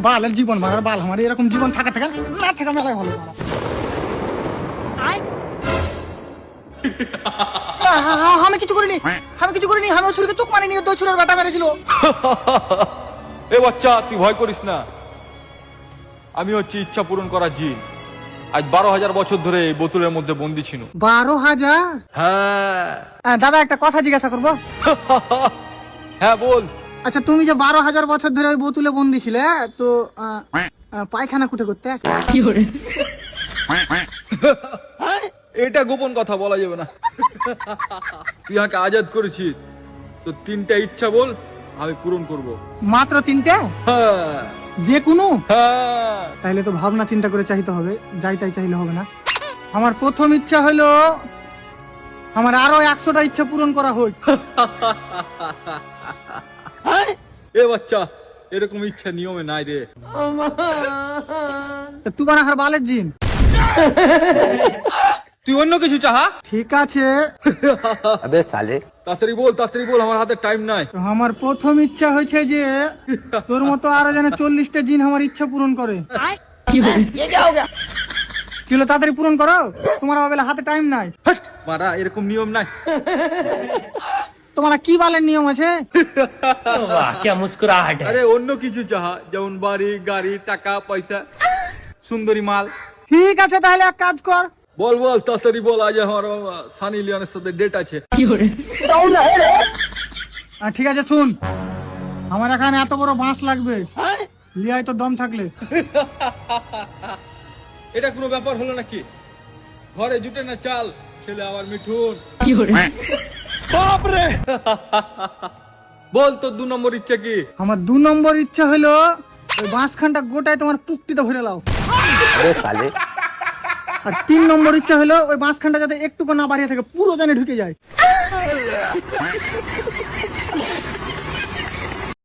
বালের জীবন মারার বাল, আমার এরকম জীবন থাকা থাকা না থাকা মেলায় ভালো। আমি কিছু করিনি, আমি ওই ছুরিকে চোখ মারিনি, ওই ছুরির বাটা মেরেছিল। এ বাচ্চা, তুই ভয় করিস না। আমি হচ্ছি ইচ্ছা পূরণ করার জিন। আজ 12,000 বছর ধরে এই বোতলের মধ্যে বন্দি ছিল। 12,000? হ্যাঁ। দাদা একটা কথা জিজ্ঞাসা করবো? হ্যাঁ বল। আচ্ছা, তুমি যে 12,000 বছর ধরে ওই বোতলে বন্দি ছিলে, তো পায়খানা কুটে করতে কি করে? এটা গোপন কথা বলা যাবে না। তুই আমাকে আজাদ করেছিস, তো 3টা ইচ্ছা বল, আমি পূরণ করব। মাত্র 3টে? হ্যাঁ। যে কোনো? হ্যাঁ। তাইলে তো ভাবনা চিন্তা করে চাইতে হবে, যাই তাই চাইলে হবে না। আমার প্রথম ইচ্ছা হলো আমার আরো 100টা ইচ্ছা পূরণ করা হোক। এ বাচ্চা, এরকম ইচ্ছা নিয়মে নাই রে। তুই বানাহার বালের জিন। তুই অন্য কিছু চাহা। ঠিক আছে, अबे साले তাড়াতাড়ি বল, আমার হাতে টাইম নাই। তো আমার প্রথম ইচ্ছা হয়েছে যে তোর মতো আরো যেন 40টা জিন আমার ইচ্ছা পূরণ করে। কি হলো, তাড়াতাড়ি পূরণ করো, তোমার বেলা হাতে টাইম নাই। হাট, মারা, এরকম নিয়ম নাই। তোমার কি বালের নিয়ম আছে? वाह क्या मुस्कुराहट है। আরে অন্য কিছু চাহা, যেমন বাড়ি, গাড়ি, টাকা পয়সা, সুন্দরী মাল। ঠিক আছে, তাহলে এক কাজ কর। বল তাড়াতাড়ি বল, আজ আমার সানি লিওনের সাথে ডেট আছে। ঠিক আছে, শুন, আমার এখানে এত বড় বাঁশ লাগবে, লিয়াই তো দম থাকলে। এটা কোনো ব্যাপার হলো নাকি? ঘরে জুটে না চাল, ছেলে আবার মিঠুন। বল তোর 2 নম্বর ইচ্ছা কি? আমার 2 নম্বর ইচ্ছা হলো ওই বাঁশখানটা গোটায় তোমার পুক্তিতে ভরে লাও। अबे साले আর 3 নম্বর ইচ্ছা হলো ওই বাঁশখানটা যাতে একটুকু না বাড়িয়ে থাকে, পুরো জানে ঢুকে যায়।